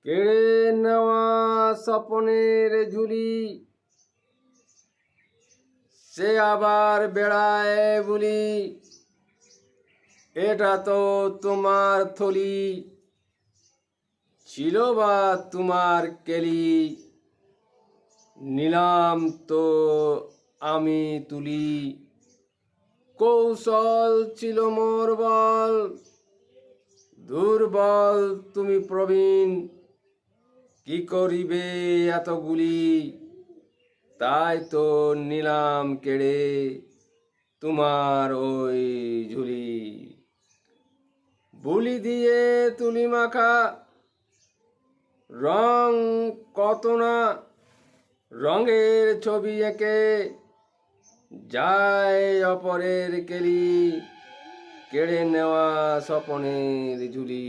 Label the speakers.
Speaker 1: কেড়ে নেওয়া স্বপনের ঝুলি, সে আবার বেড়ায় বলি, এটা তো তোমার থলি, ছিল বা তোমার কেলি, নিলাম তো আমি তুলি। কৌশল ছিল মোর বল, দুর্বল তুমি প্রবীণ, কি করিবে এতগুলি, তাই তো নিলাম কেড়ে তোমার ওই ঝুলি। বুলি দিয়ে তুলি মাখা রং কত না, রঙের ছবি এঁকে যায় অপরের কেলি, কেড়ে নেওয়া স্বপনের ঝুলি।